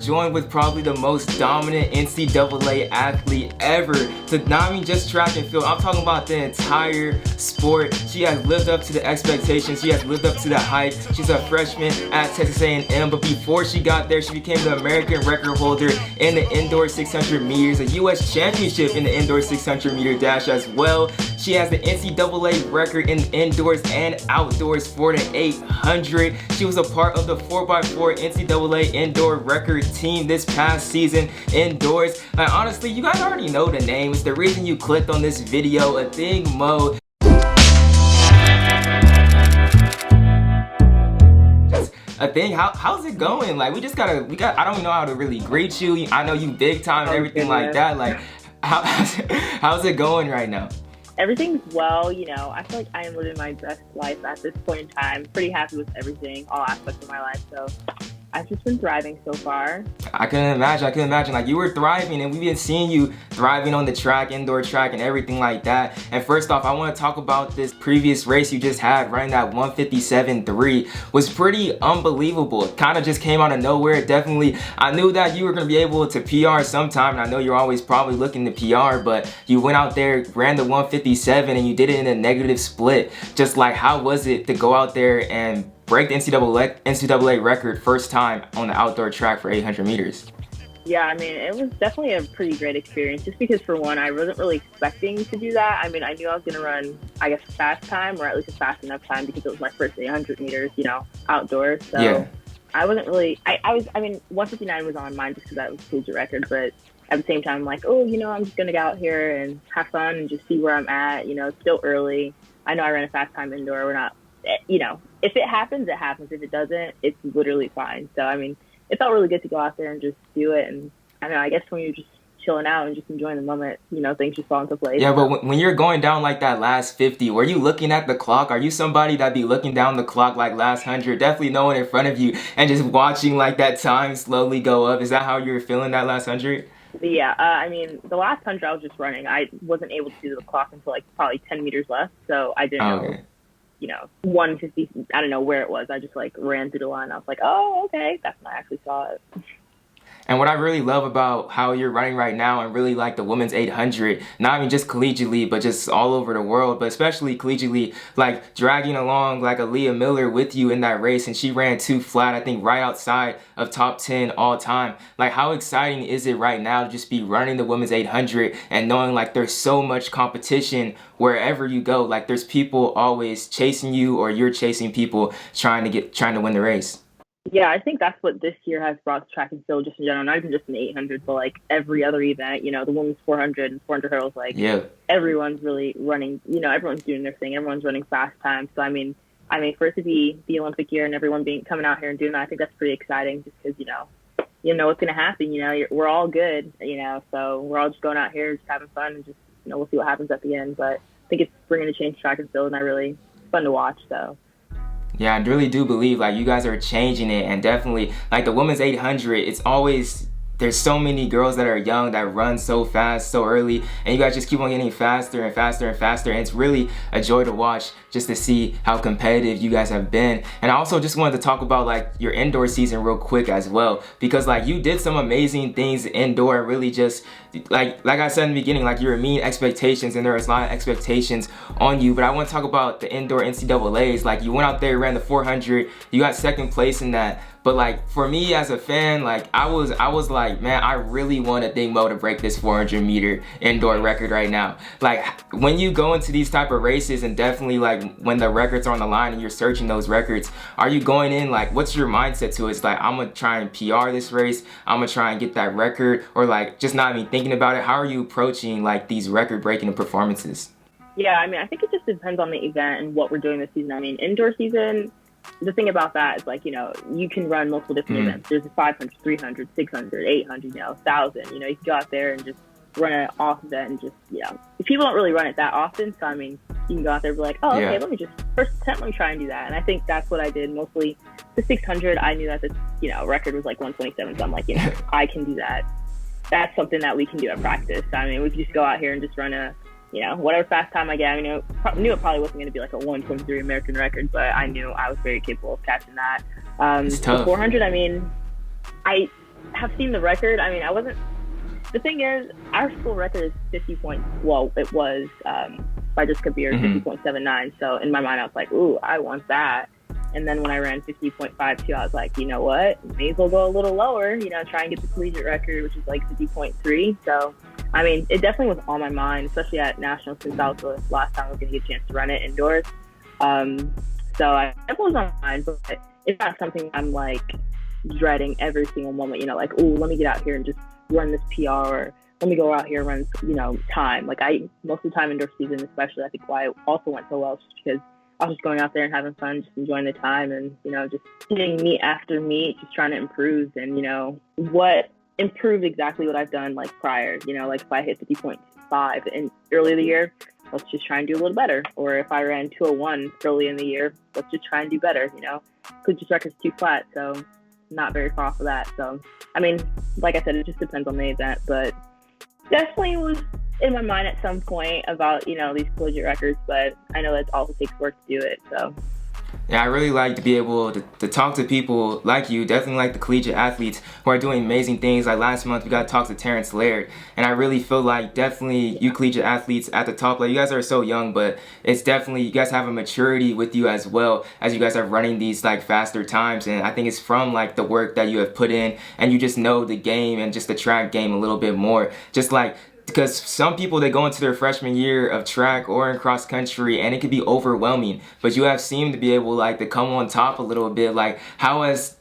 joined with probably the most dominant NCAA athlete ever to not even just track and field. I'm talking about the entire sport. She has lived up to the expectations. She has lived up to the hype. She's a freshman at Texas A&M, but before she got there, she became the American record holder in the indoor 600 meters, a U.S. championship in the indoor 600 meter dash as well. She has the NCAA record in indoors and outdoors for the 800. She was a part of the 4x4 NCAA indoor record team this past season indoors. Like, honestly, you guys already know the name. It's the reason you clicked on this video. Athing Mu. Athing, how's it going? Like, I don't know how to really greet you. I know you big time and everything like that. Like, how's it going right now? Everything's well, you know. I feel like I am living my best life at this point in time. Pretty happy with everything, all aspects of my life. So I've just been thriving so far. I couldn't imagine. Like, you were thriving, and we've been seeing you thriving on the track, indoor track, and everything like that. And first off, I want to talk about this previous race you just had, running that 157.3. Was pretty unbelievable. It kind of just came out of nowhere. Definitely, I knew that you were going to be able to PR sometime, and I know you're always probably looking to PR, but you went out there, ran the 157, and you did it in a negative split. Just like, how was it to go out there and break the NCAA record first time on the outdoor track for 800 meters? Yeah, I mean, it was definitely a pretty great experience just because, for one, I wasn't really expecting to do that. I mean, I knew I was going to run, I guess, a fast time, or at least a fast enough time, because it was my first 800 meters, you know, outdoors. So yeah. I wasn't really, I mean, 159 was on mine just because that was a collegiate record, but at the same time, I'm like, oh, you know, I'm just going to go out here and have fun and just see where I'm at. You know, it's still early. I know I ran a fast time indoor. We're not, you know, if it happens, it happens. If it doesn't, it's literally fine. So, I mean, it felt really good to go out there and just do it. And I don't know, I guess when you're just chilling out and just enjoying the moment, you know, things just fall into place. Yeah, but when you're going down like that last 50, were you looking at the clock? Are you somebody that be looking down the clock like last 100, definitely no one in front of you, and just watching like that time slowly go up? Is that how you were feeling that last 100? Yeah, I mean, the last 100 I was just running. I wasn't able to do the clock until like probably 10 meters left, so I didn't know. You know, 150, I don't know where it was. I just like ran through the line. I was like, oh, okay. That's when I actually saw it. And what I really love about how you're running right now, and really like the women's 800, not even just collegiately, but just all over the world, but especially collegiately, like dragging along like a Leah Miller with you in that race, and she ran 2 flat, I think right outside of top 10 all time. Like, how exciting is it right now to just be running the women's 800 and knowing like there's so much competition wherever you go? Like, there's people always chasing you, or you're chasing people trying to win the race. Yeah, I think that's what this year has brought to track and field just in general, not even just in the 800, but like every other event, you know, the women's 400 and 400 hurdles, like everyone's really running, you know, everyone's doing their thing. Everyone's running fast times. So, I mean, for it to be the Olympic year and everyone coming out here and doing that, I think that's pretty exciting just because, you know what's going to happen. You know, we're all good, you know, so we're all just going out here, just having fun, and just, you know, we'll see what happens at the end. But I think it's bringing a change to track and field, and it's fun to watch, so. Yeah, I really do believe like you guys are changing it, and definitely like the women's 800, it's always, there's so many girls that are young that run so fast so early, and you guys just keep on getting faster and faster and faster, and it's really a joy to watch just to see how competitive you guys have been. And I also just wanted to talk about like your indoor season real quick as well, because like you did some amazing things indoor, really just like I said in the beginning, like you were meeting expectations, and there was a lot of expectations on you. But I want to talk about the indoor NCAAs. Like, you went out there, ran the 400, you got second place in that. But like for me as a fan, like I was like, man, I really want Athing Mu to break this 400 meter indoor record right now. Like, when you go into these type of races, and definitely like when the records are on the line and you're searching those records, are you going in like, what's your mindset to it? It's like, I'm gonna try and PR this race, I'm gonna try and get that record, or like just not even thinking about it? How are you approaching like these record breaking performances? Yeah, I mean, I think it just depends on the event and what we're doing this season. I mean, indoor season, the thing about that is, like, you know, you can run multiple different events. There's a 500, 300, 600, 800, you know, 1,000. You know, you can go out there and just run an off event, and just, you know, people don't really run it that often. So, I mean, you can go out there and be like, oh, okay, let me just, first attempt, let me try and do that. And I think that's what I did mostly. The 600, I knew that the, you know, record was like 127. So I'm like, you know, I can do that. That's something that we can do at practice. I mean, we can just go out here and just run a, you know, whatever fast time I get. I mean, knew it probably wasn't going to be like a 1:23 American record, but I knew I was very capable of catching that. It's tough. The 400, I mean, have seen the record. I mean, I wasn't. The thing is, our school record is 50 points. Well, it was by just Kabir Hmm. 50.79. So in my mind, I was like, ooh, I want that. And then when I ran 50.52, I was like, you know what? May as well go a little lower. Try and get the collegiate record, which is like 50.3. So I mean, it definitely was on my mind, especially at nationals, since that was the last time I was going to get a chance to run it indoors. Um, so I definitely was on my mind, but it's not something I'm like dreading every single moment. Like, oh, let me get out here and just run this PR, or let me go out here and run, time. Like I most of the time indoor season, especially, I think why it also went so well, just because I was just going out there and having fun, just enjoying the time, and just hitting meet after meet, just trying to improve, and what improved exactly what I've done like prior. Like if I hit 50.5 in early in the year, let's just try and do a little better. Or if I ran 201 early in the year, let's just try and do better. Because just record's too flat, so not very far off of that. So I mean, like I said, it just depends on the event, but definitely was in my mind at some point about these collegiate records, but I know it also takes work to do it. So Yeah, I really like to be able to talk to people like you, definitely like the collegiate athletes who are doing amazing things. Like last month, we got to talk to Terrence Laird, and I really feel like definitely you collegiate athletes at the top, like you guys are so young, but it's definitely, you guys have a maturity with you as well as you guys are running these like faster times, and I think it's from like the work that you have put in, and you just know the game and just the track game a little bit more. Just like, because some people, they go into their freshman year of track or in cross country and it could be overwhelming, but you have seemed to be able like to come on top a little bit. Like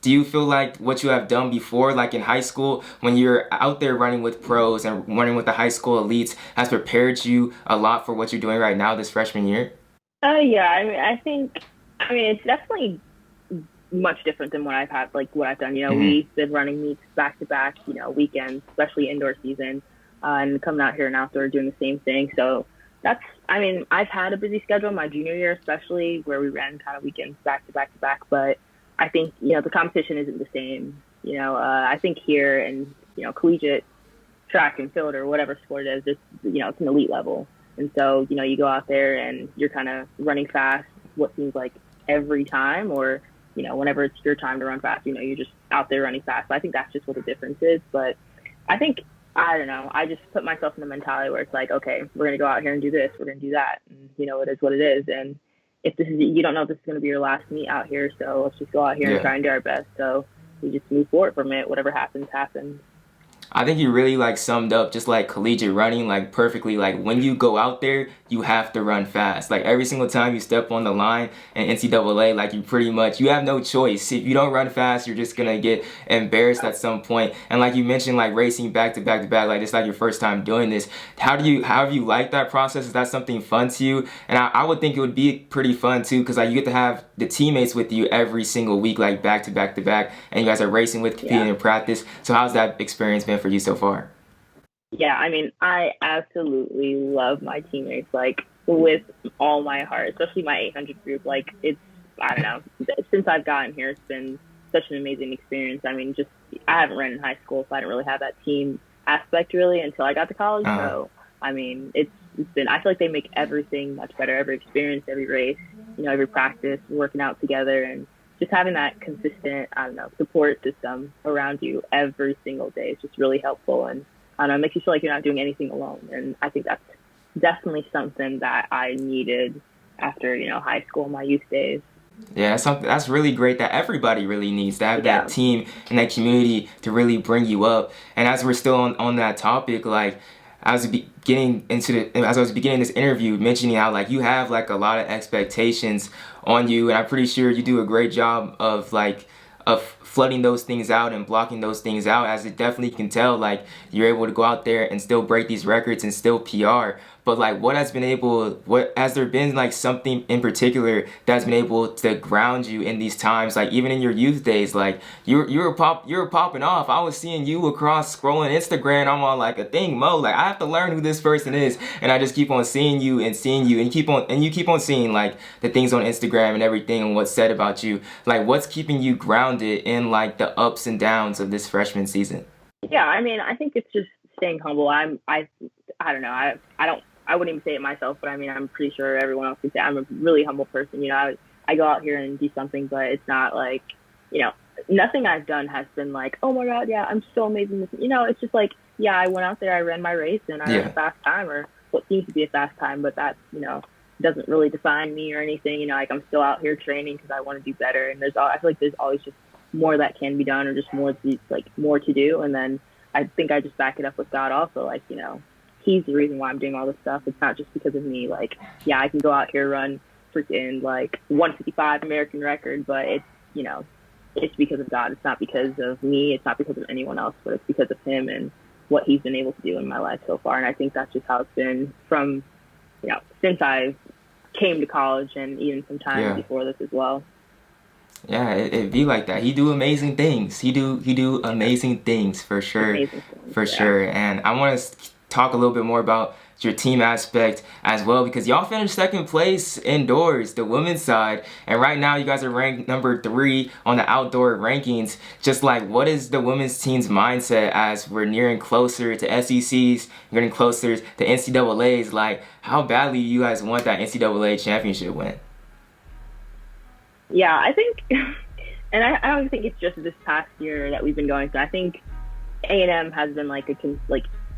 do you feel like what you have done before, like in high school when you're out there running with pros and running with the high school elites, has prepared you a lot for what you're doing right now this freshman year? yeah, I mean it's definitely much different than what I've had, like what I've done. Hmm. We've been running meets back to back, weekends, especially indoor season, and coming out here and outdoor doing the same thing. So I mean, I've had a busy schedule my junior year, especially where we ran kind of weekends back to back to back. But I think, the competition isn't the same. I think here and, collegiate track and field or whatever sport it is, it's an elite level. And so, you go out there and you're kind of running fast, what seems like every time, or, whenever it's your time to run fast, you're just out there running fast. So I think that's just what the difference is. But I think, I don't know, I just put myself in the mentality where it's like, okay, we're going to go out here and do this, we're going to do that. And, it is what it is. And if you don't know if this is going to be your last meet out here, so let's just go out here and Yeah. try and do our best. So we just move forward from it. Whatever happens, happens. I think you really like summed up just like collegiate running like perfectly. Like when you go out there, you have to run fast. Like every single time you step on the line in NCAA, like you have no choice. If you don't run fast, you're just gonna get embarrassed at some point. And like you mentioned, like racing back to back to back, like it's like your first time doing this. How have you liked that process? Is that something fun to you? And I would think it would be pretty fun too, because like you get to have the teammates with you every single week, like back to back to back, and you guys are racing with, competing Yeah. in practice. So how's that experience been for you so far? Yeah, I mean, I absolutely love my teammates, like, with all my heart, especially my 800 group. Like, I don't know, since I've gotten here, it's been such an amazing experience. I mean, I haven't ran in high school, so I didn't really have that team aspect really until I got to college. Uh, So, I mean, I feel like they make everything much better, every experience, every race, every practice, working out together, and just having that consistent, I don't know, support system around you every single day is just really helpful. And I don't know, it makes you feel like you're not doing anything alone. And I think that's definitely something that I needed after, high school, my youth days. yeah, that's something that's really great that everybody really needs to have that Yeah. team and that community to really bring you up. And as we're still on that topic, like as I was beginning this interview, mentioning how like you have like a lot of expectations on you, and I'm pretty sure you do a great job of flooding those things out and blocking those things out, as it definitely can tell like you're able to go out there and still break these records and still PR. But like what has there been like something in particular that's been able to ground you in these times, like even in your youth days? Like you were popping off. I was seeing you across scrolling Instagram. I'm on like Athing Mu, like I have to learn who this person is, and I just keep on seeing you and seeing you, and you keep on seeing like the things on Instagram and everything and what's said about you. Like what's keeping you grounded in like the ups and downs of this freshman season? Yeah. I mean, I think it's just staying humble. I don't know. I wouldn't even say it myself, but I mean, I'm pretty sure everyone else could say I'm a really humble person. I go out here and do something, but it's not like, you know, nothing I've done has been like, oh my God, yeah, I'm so amazing. You know, it's just like, yeah, I went out there, I ran my race, and I ran a Yeah. fast time, or what seems to be a fast time, but that, you know, doesn't really define me or anything. You know, like I'm still out here training because I want to do better, and I feel like there's always just more that can be done, or just more to do. And then I think I just back it up with God also, like, you know, He's the reason why I'm doing all this stuff. It's not just because of me. Like, yeah, I can go out here run freaking like 155 American record, but it's, you know, it's because of God. It's not because of me. It's not because of anyone else, but it's because of Him and what He's been able to do in my life so far. And I think that's just how it's been from, you know, since I came to college, and even some time Yeah. before this as well. Yeah, it be like that. He do amazing things. He do amazing things for sure, Amazing things, for yeah. sure. And I want to talk a little bit more about your team aspect as well, because y'all finished second place indoors, the women's side, and right now you guys are ranked number 3 on the outdoor rankings. Just like, what is the women's team's mindset as we're nearing closer to SECs, getting closer to NCAAs? Like, how badly you guys want that NCAA championship win? Yeah, I think, and I don't think it's just this past year that we've been going through. I think A&M has been like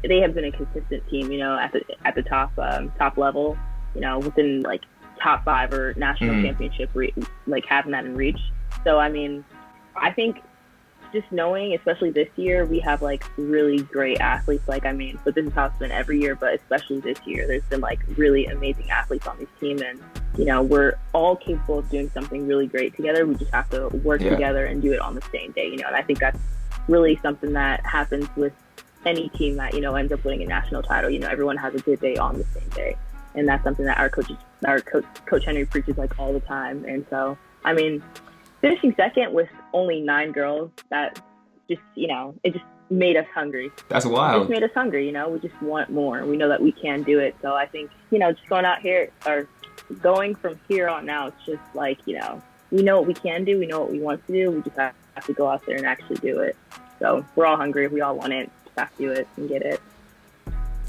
they have been a consistent team, you know, at the top level, you know, within like top 5 or national championship, like having that in reach. So I mean, I think just knowing, especially this year, we have like really great athletes. Like, I mean, but this is how it's been every year, but especially this year, there's been like really amazing athletes on this team. And, you know, we're all capable of doing something really great together. We just have to work together and do it on the same day, you know, and I think that's really something that happens with any team that, you know, ends up winning a national title. You know, everyone has a good day on the same day. And that's something that Coach Henry preaches like all the time. And so, I mean, finishing second with only 9 girls, that just, you know, it just made us hungry. That's It just wild. made us hungry, you know, we just want more. We know that we can do it. So I think, you know, just going out here, or going from here on out, it's just like, you know, we know what we can do. We know what we want to do. We just have to go out there and actually do it. So we're all hungry. We all want it. Just have to do it and get it.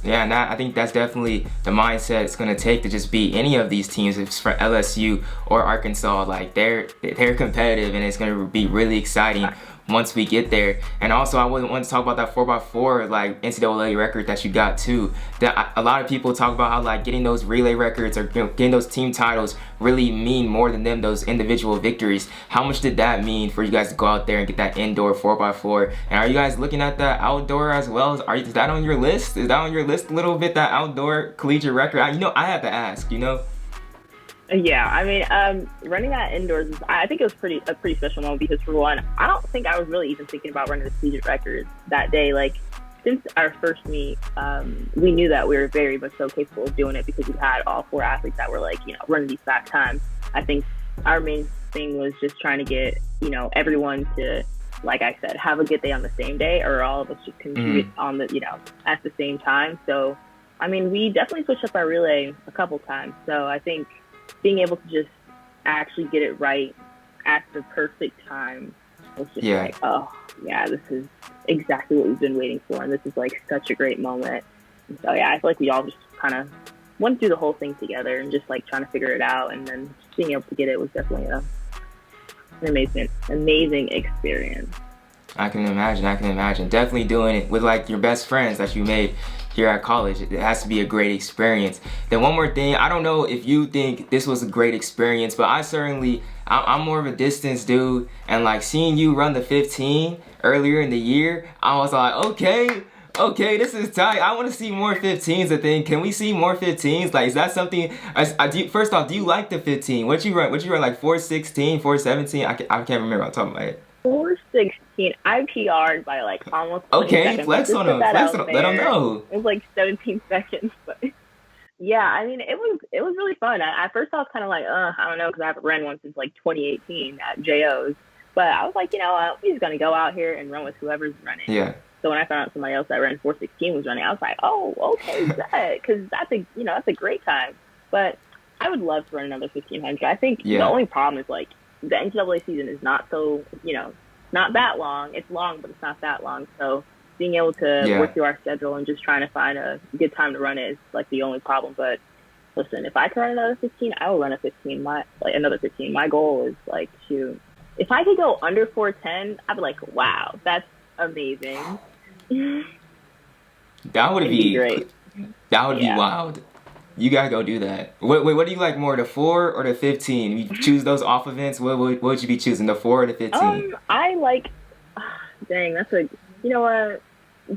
Yeah, and I think that's definitely the mindset it's gonna take to just beat any of these teams. If it's for LSU or Arkansas, like they're competitive, and it's gonna be really exciting once we get there. And also, I would want to talk about that 4x4 like NCAA record that you got too. That a lot of people talk about how like getting those relay records, or getting those team titles, really mean more than those individual victories. How much did that mean for you guys to go out there and get that indoor 4x4? And are you guys looking at that outdoor as well? Is that on your list? Is that on your list a little bit, that outdoor collegiate record? You know, I have to ask, you know? Yeah, I mean, running that indoors, I think it was a pretty special moment, because for one, I don't think I was really even thinking about running the collegiate record that day. Like, since our first meet, we knew that we were very much so capable of doing it, because we had all 4 athletes that were like, you know, running these fast times. I think our main thing was just trying to get, you know, everyone to, like I said, have a good day on the same day, or all of us just contribute on the, you know, at the same time. So, I mean, we definitely switched up our relay a couple times. So I think being able to just actually get it right at the perfect time was just like, oh, yeah, this is exactly what we've been waiting for. And this is like such a great moment. And so, yeah, I feel like we all just kind of went through the whole thing together, and just like trying to figure it out. And then just being able to get it was definitely an amazing experience. I can imagine. Definitely doing it with like your best friends that you made here at college. It has to be a great experience. Then one more thing, I don't know if you think this was a great experience, but I'm more of a distance dude, and like seeing you run the 15 earlier in the year, I was like, okay, this is tight. I want to see more 15s. I think. Can we see more 15s? Like, is that something? First off, do you like the 15? What you run? Like 4:16, 4:17? I can't remember on top of my head. 4:16. I PR'd by like almost 20 Okay, seconds. flex on them. Let them know. It was like 17 seconds, but yeah, I mean, it was really fun. At first, I was kind of like, I don't know, because I haven't ran one since like 2018 at JO's. But I was like, you know, we're just gonna go out here and run with whoever's running. Yeah. So when I found out somebody else that ran 4:16 was running, I was like, oh, okay, because that's a great time. But I would love to run another 1500. I think the only problem is like the NCAA season is not so, you know, not that long. It's long, but it's not that long. So being able to work through our schedule and just trying to find a good time to run it is like the only problem. But listen, if I can run another 15, I will run another 15. My goal is like to if I could go under 410, I'd be like, wow, that's amazing. That would It'd be be great. that would be Yeah. wild. You gotta go do that. What do you like more, the 4 or the 15? You choose those off events. What would you be choosing, the 4 or the 15? I like, dang, that's a, you know what?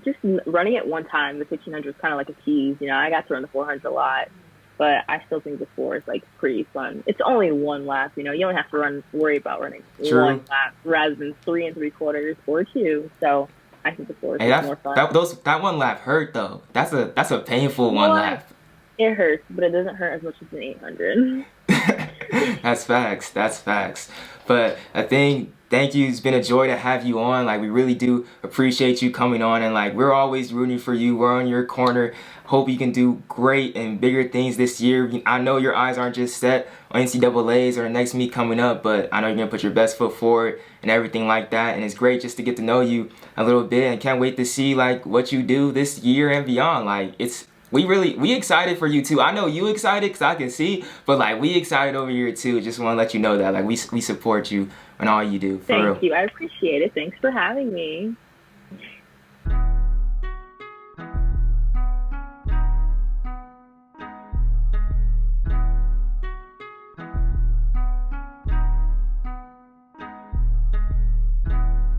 Just running it one time, the 1500 is kind of like a tease. You know, I got to run the 400 a lot, but I still think the 4 is like pretty fun. It's only one lap, you know, you don't have to worry about running True. one lap rather than 3 3/4 or 2. So I think the 4 is Hey, just more fun. that one lap hurt though. That's a painful You know one what? lap. It hurts, but it doesn't hurt as much as an 800. That's facts. That's facts. But I think thank you. It's been a joy to have you on. Like we really do appreciate you coming on, and like we're always rooting for you. We're on your corner. Hope you can do great and bigger things this year. I know your eyes aren't just set on NCAA's or the next meet coming up, but I know you're gonna put your best foot forward and everything like that. And it's great just to get to know you a little bit, and can't wait to see like what you do this year and beyond. Like we excited for you too. I know you excited because I can see, but like we excited over here too. Just want to let you know that like we support you and all you do for real. Thank you. I appreciate it. Thanks for having me.